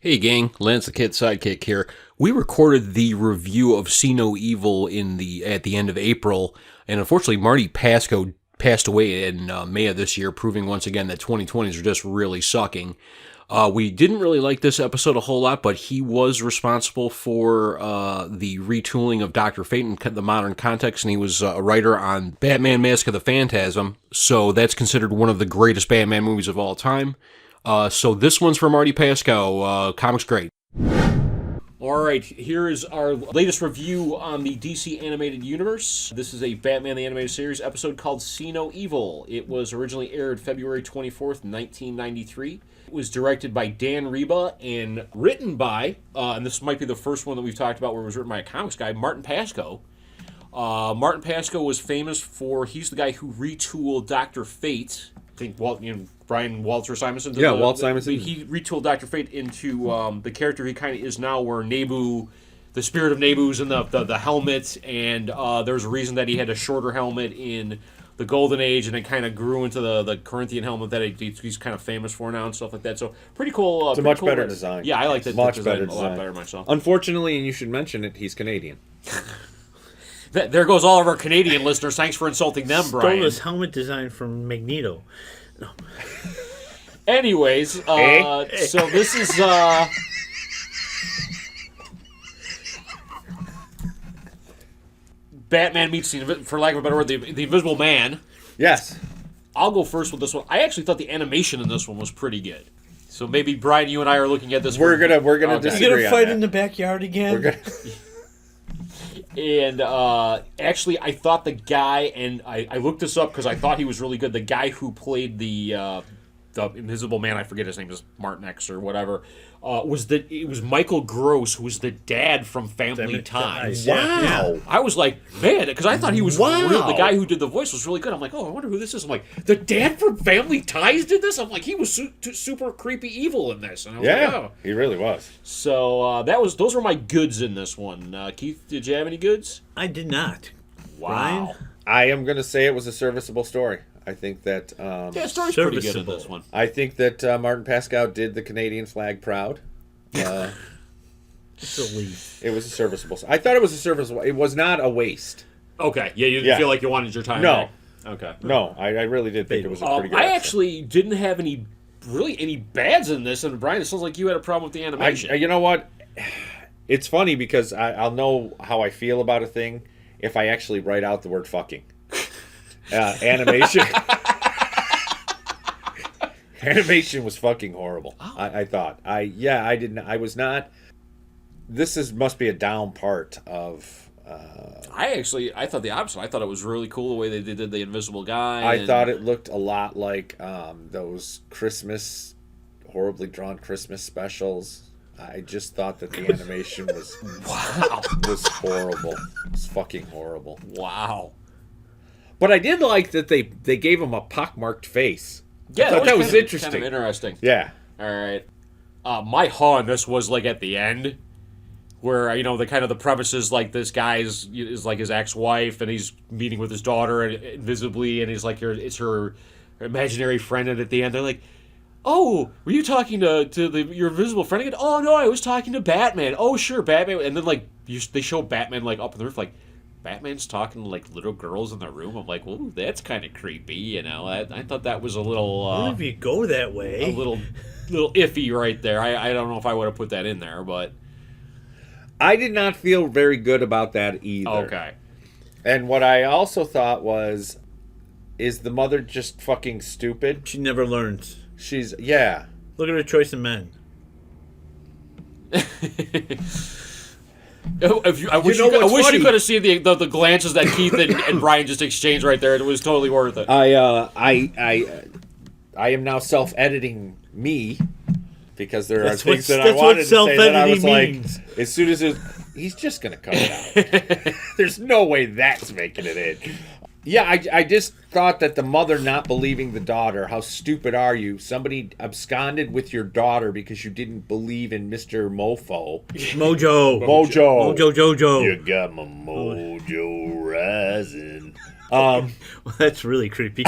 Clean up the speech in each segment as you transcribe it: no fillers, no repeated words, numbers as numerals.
Hey gang, Lance the Kid Sidekick here. We recorded the review of See No Evil at the end of April, and unfortunately Marty Pasco passed away in May of this year, proving once again that 2020s are just really sucking. We didn't really like this episode a whole lot, but he was responsible for the retooling of Dr. Fate in the modern context, and he was a writer on Batman Mask of the Phantasm, so that's considered one of the greatest Batman movies of all time. So this one's from Marty Pasco. Comics great. Alright, here is our latest review on the DC Animated Universe. This is a Batman the Animated Series episode called See No Evil. It was originally aired February 24th, 1993. It was directed by Dan Reba and written by, and this might be the first one that we've talked about where it was written by a comics guy, Martin Pasco. Martin Pasco was famous for, he's the guy who retooled Dr. Fate. I think Brian Walter Simonson. Walt Simonson. He retooled Dr. Fate into the character he kind of is now, where Nebu, the spirit of Nebu's in the helmet, and there's a reason that he had a shorter helmet in the Golden Age, and it kind of grew into the Corinthian helmet that he's kind of famous for now and stuff like that. So pretty cool. It's a much better design. Yeah, I like that much design better a lot better myself. Unfortunately, and you should mention it, he's Canadian. There goes all of our Canadian listeners. Thanks for insulting them, Brian. Stole this helmet design from Magneto. No. Anyways, so this is Batman meets for lack of a better word, the Invisible Man. Yes. I'll go first with this one. I actually thought the animation in this one was pretty good. So maybe Brian, you and I are looking at this. We're gonna disagree. You're gonna fight on in the backyard again. We're gonna. And actually, I thought the guy, and I looked this up because I thought he was really good. The guy who played the Invisible Man, I forget his name, is Martin X or whatever. It was Michael Gross, who was the dad from Family Ties. Wow! Yeah. I was like, man, because I thought he was Wow. the guy who did the voice was really good. I'm like, oh, I wonder who this is. I'm like, the dad from Family Ties did this. I'm like, he was super creepy evil in this. And I was like, oh. He really was. So those were my goods in this one. Keith, did you have any goods? I did not. Wow. Brian? I am gonna say it was a serviceable story. I think that. Yeah, the story's pretty good in this one. I think that Martin Pascoe did the Canadian flag proud. It's a leaf. It was a serviceable. I thought it was a serviceable. It was not a waste. Okay, yeah, you didn't feel like you wanted your time No. back? Okay. No, I really did think it was a pretty good. I episode. actually didn't have any bads in this, and Brian, it sounds like you had a problem with the animation. You know what? It's funny because I'll know how I feel about a thing if I actually write out the word fucking. Animation. Animation was fucking horrible. Oh. I thought. I didn't. I was not. Must be a down part of. I thought the opposite. I thought it was really cool the way they did the Invisible Guy. I thought it looked a lot like those horribly drawn Christmas specials. I just thought that the animation was was horrible. It was fucking horrible. Wow. But I did like that they gave him a pockmarked face. Yeah, that was interesting. Kind of interesting. Yeah. All right. My haw on this was like at the end, where the premise is like this guy is like his ex-wife, and he's meeting with his daughter invisibly, and he's like it's her imaginary friend, and at the end they're like, "Oh, were you talking to your invisible friend again?" "Oh no, I was talking to Batman." "Oh sure, Batman." And then they show Batman like up in the roof, like Batman's talking to like little girls in the room. I'm like, "Well, that's kind of creepy," I thought that was a little. What if you go that way? A little iffy right there. I don't know if I would have put that in there, but I did not feel very good about that either. Okay. And what I also thought was, is the mother just fucking stupid? She never learns. Yeah. Look at her choice of men. I wish you could have seen the glances that Keith and Brian just exchanged right there. It was totally worth it. I am now self-editing me because there are things that I wanted to say that I was means. Like, as soon as he's just gonna cut it out. There's no way that's making it in. Yeah, I just thought that the mother not believing the daughter, how stupid are you? Somebody absconded with your daughter because you didn't believe in Mr. Mojo. Jojo. You got my mojo rising. Well, that's really creepy.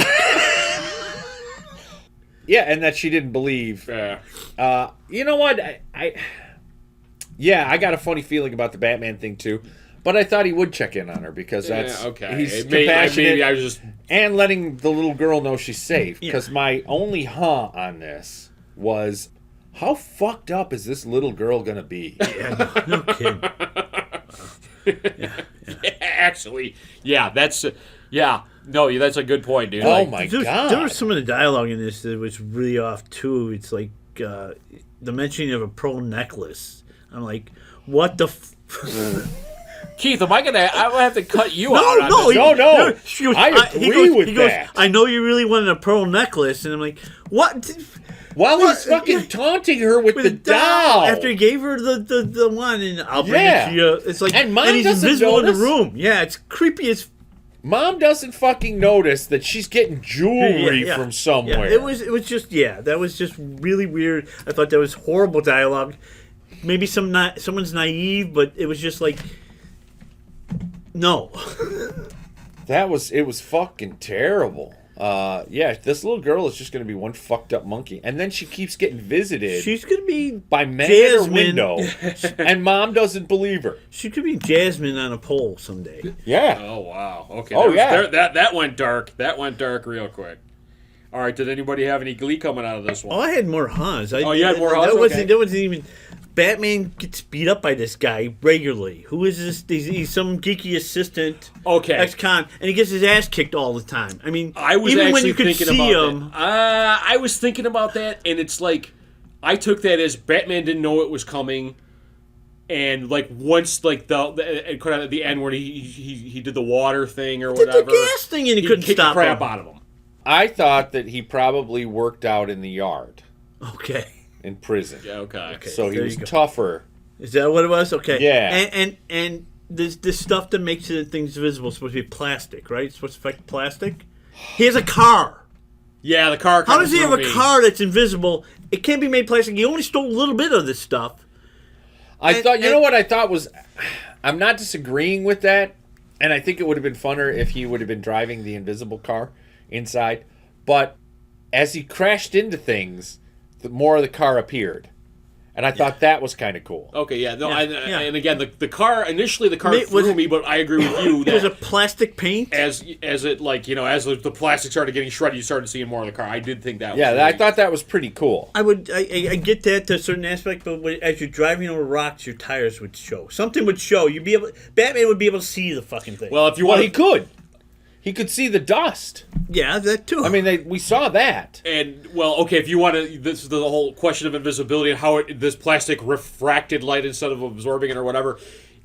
Yeah, and that she didn't believe. Yeah. You know what? I got a funny feeling about the Batman thing too, but I thought he would check in on her because that's okay. He's Maybe compassionate I was just and letting the little girl know she's safe. Yeah. Because my only on this was, how fucked up is this little girl gonna be? Yeah, no kidding. actually, yeah, that's no, that's a good point, dude. Oh Like, my There god! was some of the dialogue in this that was really off too. It's like the mentioning of a pearl necklace. I'm like, what the? Keith, I'm gonna have to cut you out on No, this. No. She goes, I agree with he goes, that. I know you really wanted a pearl necklace, and I'm like, what? While What? he's fucking Yeah. taunting her with the a doll. after he gave her the one, and I'll bring Yeah. it to you. It's like, And Mom he's doesn't invisible in notice? the room. Yeah, it's creepy as. Mom doesn't fucking notice that she's getting jewelry Yeah. from somewhere. Yeah, it was just that was just really weird. I thought that was horrible dialogue. Maybe someone's naive, but it was just like, no. It was fucking terrible. This little girl is just going to be one fucked up monkey. And then she keeps getting visited She's gonna be by men at her Jasmine. window. And Mom doesn't believe her. She could be Jasmine on a pole someday. Yeah. Oh wow. Okay. Oh, That went dark. That went dark real quick. All right. Did anybody have any glee coming out of this Oh, one? I had more Hans. Oh, you had more Hans? That wasn't even. Batman gets beat up by this guy regularly. Who is this? He's some geeky assistant. Okay. Ex-con, and he gets his ass kicked all the time. I mean, I was even actually when you could thinking see about him. that. I was thinking about that, and it's like I took that as Batman didn't know it was coming, and like once like at the end where he did the water thing or Did whatever, the gas thing, and he couldn't kicked stop the crap him. out of him. I thought that he probably worked out in the yard Okay. in prison. Yeah. Okay. So he there was you go. tougher. Is that what it was? Okay. Yeah. And this stuff that makes things visible is supposed to be plastic, right? It's supposed to affect plastic. He has a car. Yeah. The car. How does he have a car that's invisible? It can't be made plastic. He only stole a little bit of this stuff. I thought, you know what I thought was, I'm not disagreeing with that, and I think it would have been funner if he would have been driving the invisible car inside, but as he crashed into things, the more of the car appeared. And I thought that was kind of cool. Okay, yeah, no, Yeah. and again, the car initially the car Was threw it- me, but I agree with you It was a that plastic paint. as it like as the plastic started getting shredded, you started seeing more of the car. I did think that. Yeah, was I really- thought that was pretty cool. I get that to a certain aspect, but as you're driving over rocks, your tires would show. Something would show. Batman would be able to see the fucking thing. Well, if you Well, want, he could see the dust. yeah, that too. I mean, we saw that. and well, okay, if you want to, this is the whole question of invisibility and how this plastic refracted light instead of absorbing it or whatever.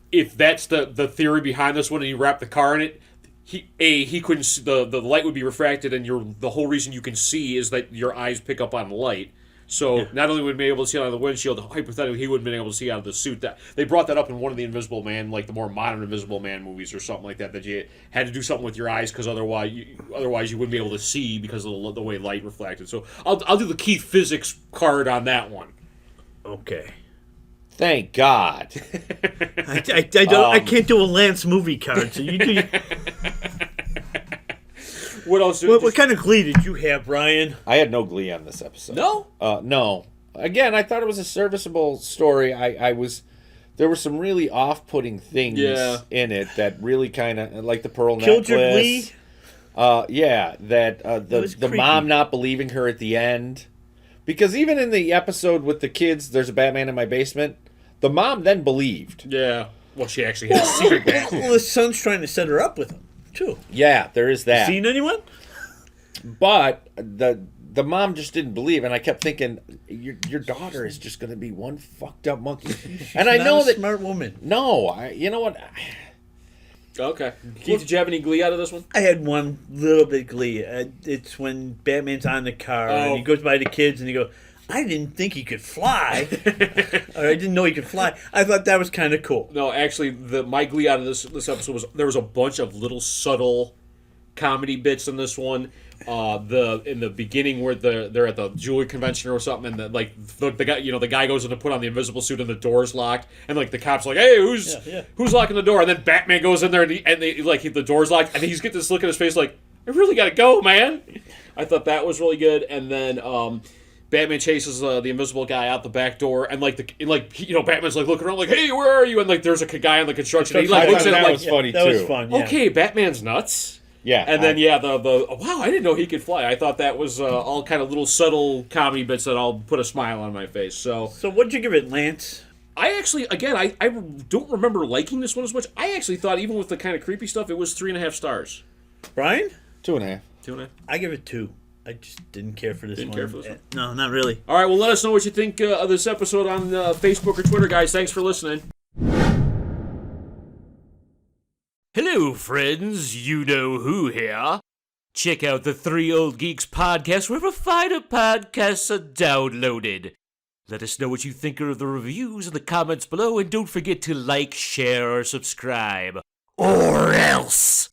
If that's the theory behind this one, and you wrap the car in it, he couldn't see, the light would be refracted, and the whole reason you can see is that your eyes pick up on light. So not only would he be able to see out of the windshield, hypothetically, he would have been able to see out of the suit. That they brought that up in one of the Invisible Man, like the more modern Invisible Man movies or something like that. That you had to do something with your eyes because otherwise you wouldn't be able to see because of the way light reflected. So I'll do the Keith physics card on that one. okay. Thank God. I can't do a Lance movie card, so you do. What else? What kind of glee did you have, Brian? I had no glee on this episode. No. No. Again, I thought it was a serviceable story. There were some really off-putting things in it that really kind of, like the pearl Killed your necklace. glee? The mom not believing her at the end. Because even in the episode with the kids, there's a Batman in my basement, the mom then believed. Yeah. Well, she actually had a secret Batman. Well, the son's trying to set her up with him too. Yeah, there is that. Seen anyone? But the mom just didn't believe, and I kept thinking, your daughter is just going to be one fucked up monkey. And I Not know a that. smart woman. No, you know what? Okay. Keith, did you have any glee out of this one? I had one little bit glee. It's when Batman's on the car and he goes by the kids and he goes, I didn't think he could fly. Or I didn't know he could fly. I thought that was kind of cool. No, actually, my glee out of this episode was there was a bunch of little subtle comedy bits in this one. In the beginning where they're at the jewelry convention or something, and the guy goes in to put on the invisible suit and the door's locked, and like the cops are like, hey, who's locking the door? And then Batman goes in there and the door's locked, and he's get this look in his face like, I really gotta go, man. I thought that was really good. And then Batman chases the invisible guy out the back door, and Batman's like looking around like, "Hey, where are you?" And like, there's a guy on the construction. And he like looks at him that like, was funny that too. was fun. Yeah. "Okay, Batman's nuts." Yeah, And then wow, I didn't know he could fly. I thought that was all kind of little subtle comedy bits that all put a smile on my face. So what'd you give it, Lance? I actually, again, I don't remember liking this one as much. I actually thought, even with the kind of creepy stuff, it was 3.5 stars. Brian? 2.5. 2.5. I give it 2. I just didn't care for this one. Didn't care for this one? No, not really. All right, well, let us know what you think of this episode on Facebook or Twitter, guys. Thanks for listening. Hello, friends. You know who here. Check out the Three Old Geeks podcast, wherever finer podcasts are downloaded. Let us know what you think of the reviews in the comments below, and don't forget to like, share, or subscribe. Or else!